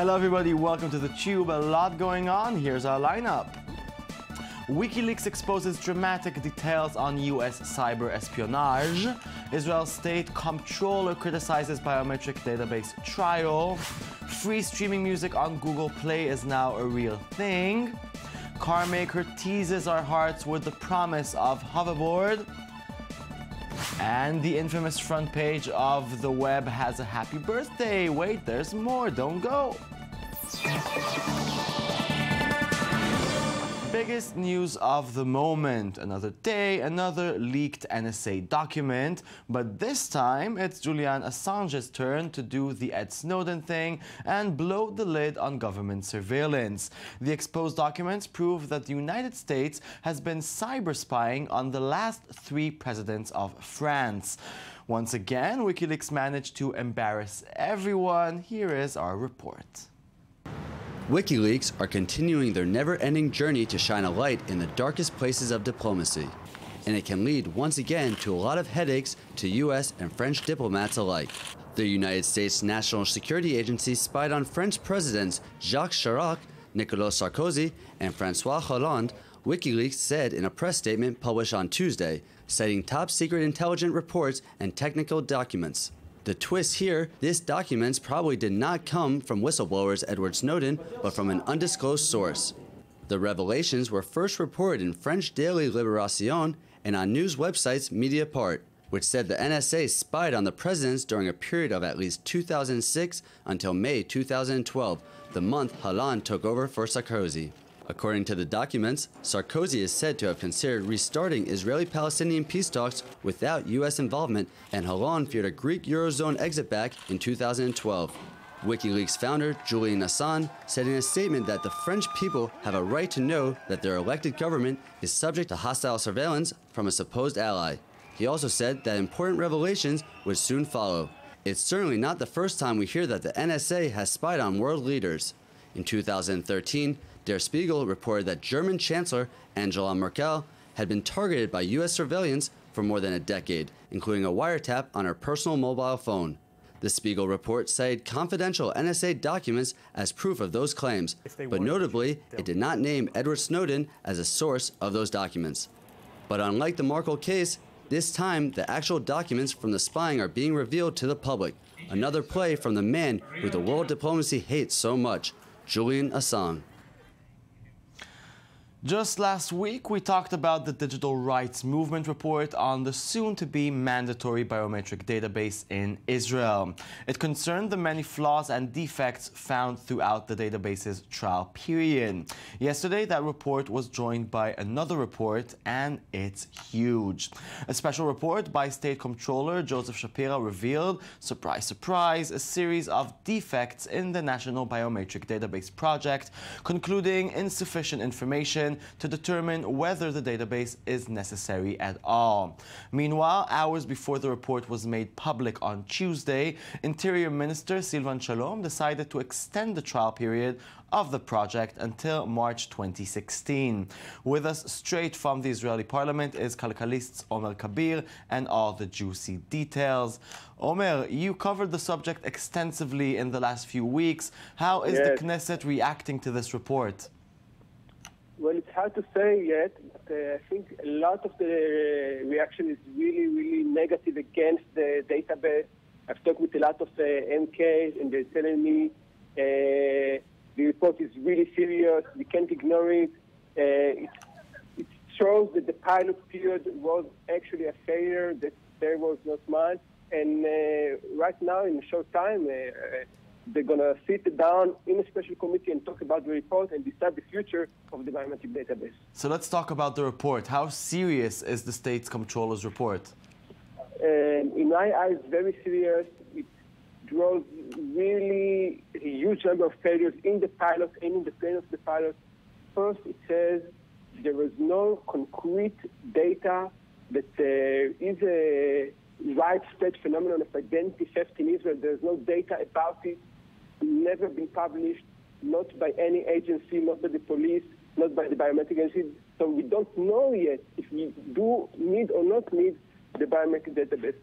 Hello everybody, welcome to theCUBE. A lot going on, here's our lineup. WikiLeaks exposes dramatic details on US cyber espionage. Israel's state comptroller criticizes biometric database trial. Free streaming music on Google Play is now a real thing. Car maker teases our hearts with the promise of hoverboard. And the infamous front page of the web has a happy birthday. Wait, there's more, don't go. Biggest news of the moment. Another day, another leaked NSA document. But this time, it's Julian Assange's turn to do the Ed Snowden thing and blow the lid on government surveillance. The exposed documents prove that the United States has been cyber spying on the last 3 presidents of France. Once again, WikiLeaks managed to embarrass everyone. Here is our report. WikiLeaks are continuing their never-ending journey to shine a light in the darkest places of diplomacy. And it can lead once again to a lot of headaches to US and French diplomats alike. The United States National Security Agency spied on French presidents Jacques Chirac, Nicolas Sarkozy, and François Hollande, WikiLeaks said in a press statement published on Tuesday, citing top-secret intelligence reports and technical documents. The twist here, this documents probably did not come from whistleblowers Edward Snowden, but from an undisclosed source. The revelations were first reported in French daily Libération and on news websites Mediapart, which said the NSA spied on the presidents during a period of at least 2006 until May 2012, the month Hollande took over for Sarkozy. According to the documents, Sarkozy is said to have considered restarting Israeli-Palestinian peace talks without U.S. involvement, and Hollande feared a Greek Eurozone exit back in 2012. WikiLeaks founder Julian Assange said in a statement that the French people have a right to know that their elected government is subject to hostile surveillance from a supposed ally. He also said that important revelations would soon follow. It's certainly not the first time we hear that the NSA has spied on world leaders. In 2013, Der Spiegel reported that German Chancellor Angela Merkel had been targeted by U.S. surveillance for more than a decade, including a wiretap on her personal mobile phone. The Spiegel report cited confidential NSA documents as proof of those claims, but notably, it did not name Edward Snowden as a source of those documents. But unlike the Markle case, this time the actual documents from the spying are being revealed to the public, another play from the man who the world diplomacy hates so much, Julian Assange. Just last week, we talked about the Digital Rights Movement report on the soon-to-be mandatory biometric database in Israel. It concerned the many flaws and defects found throughout the database's trial period. Yesterday, that report was joined by another report, and it's huge. A special report by State Comptroller Joseph Shapira revealed, surprise, surprise, a series of defects in the National Biometric Database project, concluding insufficient information to determine whether the database is necessary at all. Meanwhile, hours before the report was made public on Tuesday, Interior Minister Silvan Shalom decided to extend the trial period of the project until March 2016. With us straight from the Israeli parliament is Kalkalist's Omer Kabir and all the juicy details. Omer, you covered the subject extensively in the last few weeks. How is the Knesset reacting to this report? Well, it's hard to say yet, but I think a lot of the reaction is really negative against the database. I've talked with a lot of MKs, and they're telling me the report is really serious. We can't ignore it. It shows that the pilot period was actually a failure, that there was not much. And right now, in a short time, they're going to sit down in a special committee and talk about the report and decide the future of the biometric database. So let's talk about the report. How serious is the State's Comptroller's report? In my eyes, very serious. It draws really a huge number of failures in the pilot and in the plan of the pilot. First, it says there was no concrete data that there is a widespread phenomenon of identity theft in Israel. There's no data about it. Never been published, not by any agency, not by the police, not by the biometric agency. So we don't know yet if we do need or not need the biometric database.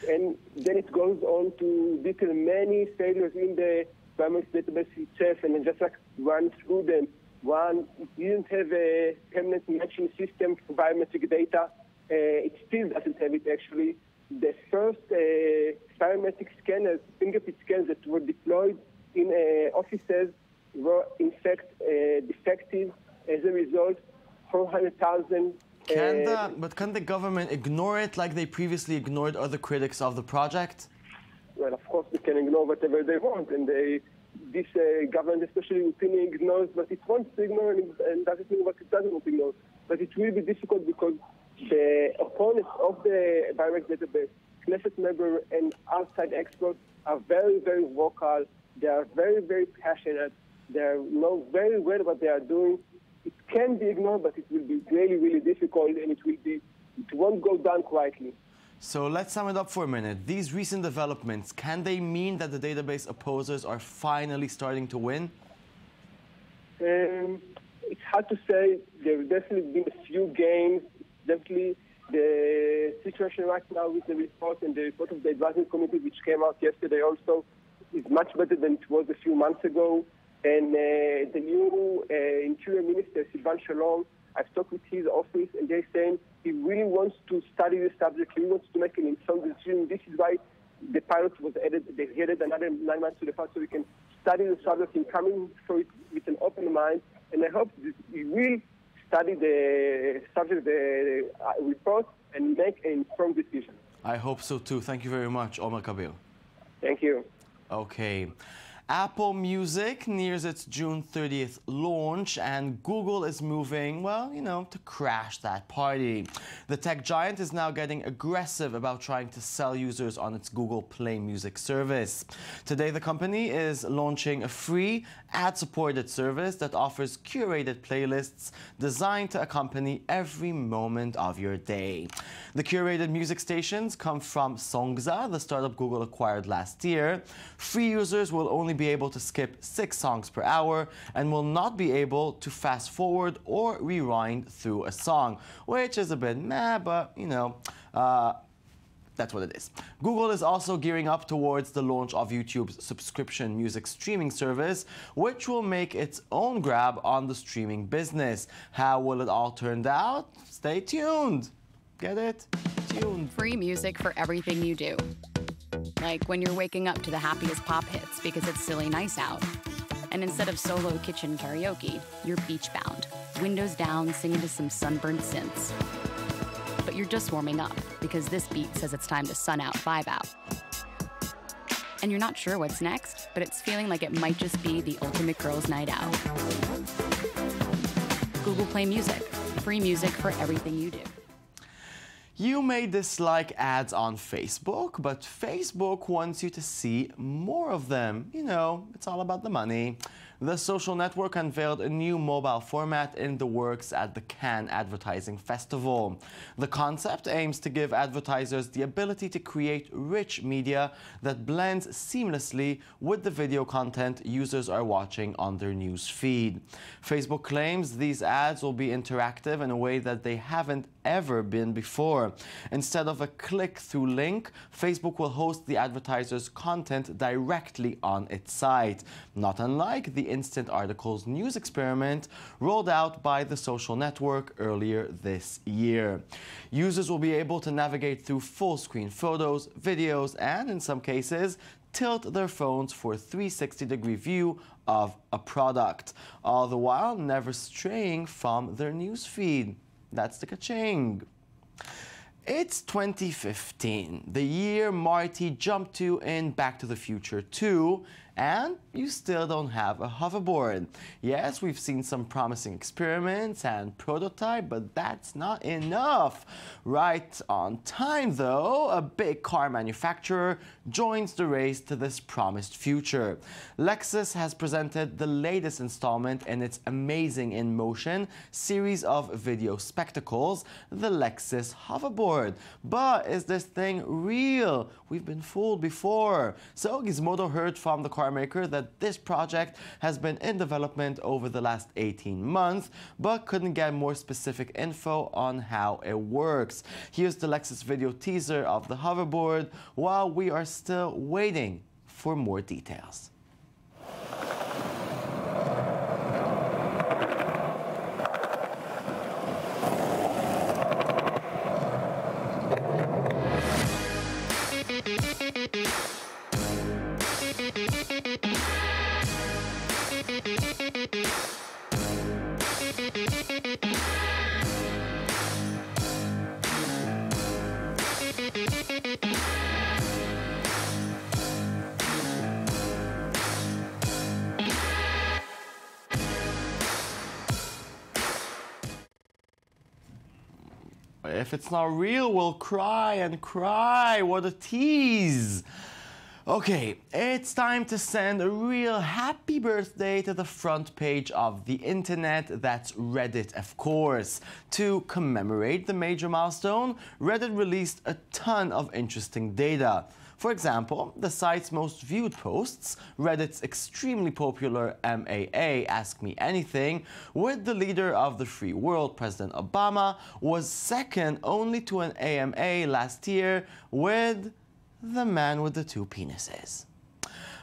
And then it goes on to detail many failures in the biometric database itself and then just like run through them. One, it didn't have a permanent matching system for biometric data. It still doesn't have it, actually. The first biometric scanners, fingerprint scanners that were deployed in offices were, in fact, defective. As a result, 400,000... But can the government ignore it like they previously ignored other critics of the project? Well, of course, they can ignore whatever they want, and this government, especially in opinion, ignores what it wants to ignore and doesn't know what it doesn't want to ignore. But it will be difficult because the opponents of the biometric database, Knesset members and outside experts, are very, very vocal. They are very, very passionate. They know very well what they are doing. It can be ignored, but it will be really, really difficult, and it won't go down quietly. So let's sum it up for a minute. These recent developments, can they mean that the database opposers are finally starting to win? It's hard to say. There have definitely been a few gains. Definitely the situation right now with the report and the report of the advisory committee, which came out yesterday also, is much better than it was a few months ago. And the new Interior Minister, Silvan Shalom, I've talked with his office, and they're saying he really wants to study the subject. He wants to make an informed decision. This is why the pilot was added. They added another 9 months to the pilot so we can study the subject and come in for it with an open mind. And I hope that he will study the subject, the report, and make an informed decision. I hope so too. Thank you very much, Omer Kabir. Thank you. Okay. Apple Music nears its June 30th launch, and Google is moving, well, you know, to crash that party. The tech giant is now getting aggressive about trying to sell users on its Google Play Music service. Today, the company is launching a free, ad-supported service that offers curated playlists designed to accompany every moment of your day. The curated music stations come from Songza, the startup Google acquired last year. Free users will only be able to skip 6 songs per hour and will not be able to fast forward or rewind through a song, which is a bit meh, but you know, that's what it is. Google is also gearing up towards the launch of YouTube's subscription music streaming service, which will make its own grab on the streaming business. How will it all turn out? Stay tuned. Get it? Tuned. Free music for everything you do. Like when you're waking up to the happiest pop hits because it's silly nice out. And instead of solo kitchen karaoke, you're beach bound, windows down, singing to some sunburned synths. But you're just warming up because this beat says it's time to sun out, vibe out. And you're not sure what's next, but it's feeling like it might just be the ultimate girls' night out. Google Play Music, free music for everything you do. You may dislike ads on Facebook, but Facebook wants you to see more of them. You know, it's all about the money. The social network unveiled a new mobile format in the works at the Cannes Advertising Festival. The concept aims to give advertisers the ability to create rich media that blends seamlessly with the video content users are watching on their news feed. Facebook claims these ads will be interactive in a way that they haven't ever been before. Instead of a click-through link, Facebook will host the advertiser's content directly on its site, not unlike the Instant Articles news experiment rolled out by the social network earlier this year. Users will be able to navigate through full-screen photos, videos, and in some cases, tilt their phones for a 360-degree view of a product, all the while never straying from their news feed. That's the ka-ching. It's 2015, the year Marty jumped to in Back to the Future 2, and you still don't have a hoverboard. Yes, we've seen some promising experiments and prototype, but that's not enough. Right on time, though, a big car manufacturer joins the race to this promised future. Lexus has presented the latest installment in its Amazing in Motion series of video spectacles, the Lexus Hoverboard. But is this thing real? We've been fooled before. So Gizmodo heard from the car maker that this project has been in development over the last 18 months, but couldn't get more specific info on how it works. Here's the Lexus video teaser of the hoverboard while we are still waiting for more details. If it's not real, we'll cry and cry. What a tease. Okay, it's time to send a real happy birthday to the front page of the internet. That's Reddit, of course. To commemorate the major milestone, Reddit released a ton of interesting data. For example, the site's most viewed posts, Reddit's extremely popular MAA, Ask Me Anything, with the leader of the free world, President Obama, was second only to an AMA last year with the man with the two penises.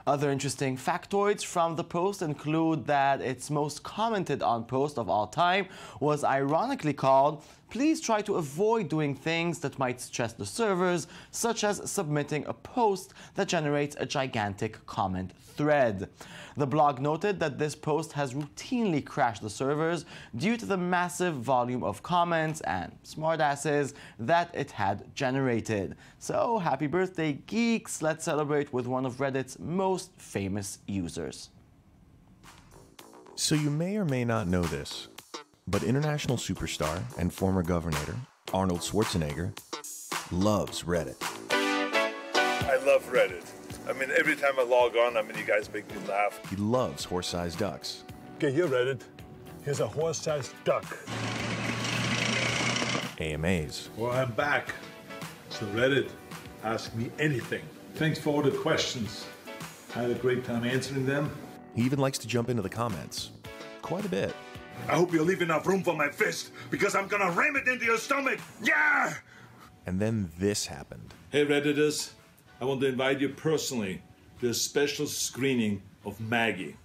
Other interesting factoids from the post include that its most commented on post of all time was ironically called, "Please try to avoid doing things that might stress the servers, such as submitting a post that generates a gigantic comment thread." The blog noted that this post has routinely crashed the servers due to the massive volume of comments and smartasses that it had generated. So happy birthday, geeks! Let's celebrate with one of Reddit's most famous users. So you may or may not know this, but international superstar and former governor Arnold Schwarzenegger loves Reddit. I love Reddit. I mean, every time I log on, you guys make me laugh. He loves horse-sized ducks. Okay, here, Reddit. Here's a horse-sized duck. AMAs. Well, I'm back. So Reddit, ask me anything. Thanks for all the questions. I had a great time answering them. He even likes to jump into the comments. Quite a bit. I hope you leave enough room for my fist, because I'm gonna ram it into your stomach! Yeah! And then this happened. Hey, Redditors. I want to invite you personally to a special screening of Maggie.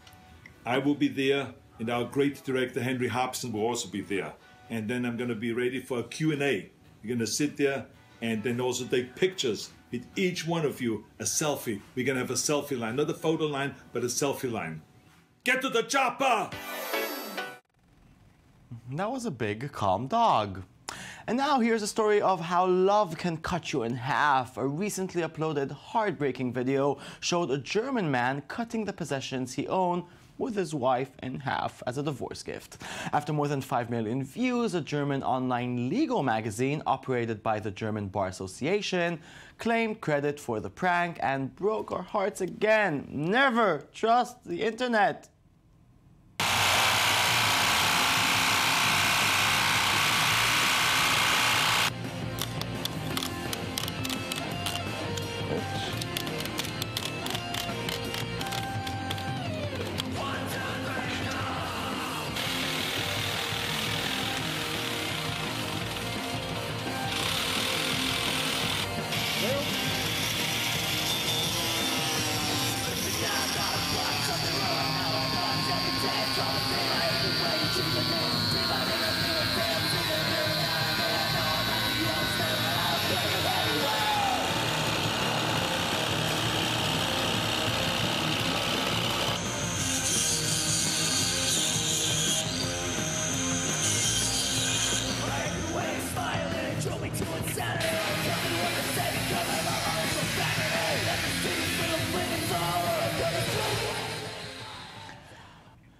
I will be there, and our great director, Henry Hobson, will also be there. And then I'm gonna be ready for a Q&A. You're gonna sit there and then also take pictures with each one of you, a selfie. We're gonna have a selfie line, not a photo line, but a selfie line. Get to the chopper! That was a big, calm dog. And now here's a story of how love can cut you in half. A recently uploaded heartbreaking video showed a German man cutting the possessions he owned with his wife in half as a divorce gift. After more than 5 million views, a German online legal magazine operated by the German Bar Association claimed credit for the prank and broke our hearts again. Never trust the internet.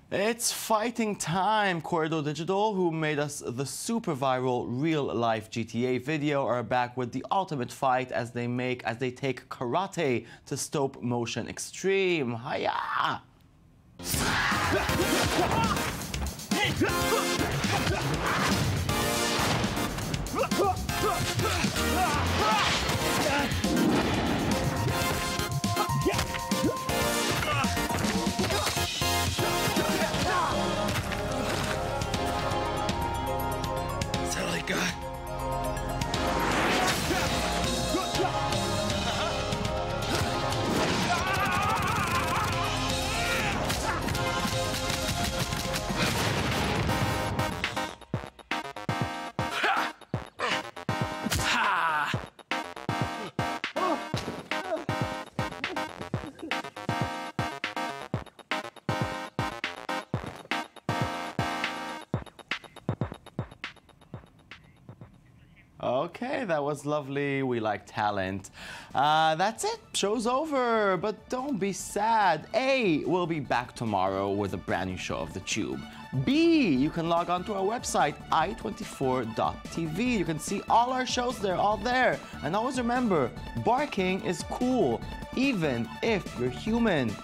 It's fighting time. Corridor Digital, who made us the super viral real-life GTA video, are back with the ultimate fight as they take karate to stop motion extreme. Hiya! Okay, that was lovely. We like talent. That's it. Show's over. But don't be sad. A, we'll be back tomorrow with a brand new show of The Tube. B, you can log on to our website, i24.tv. You can see all our shows there, all there. And always remember, barking is cool, even if you're human.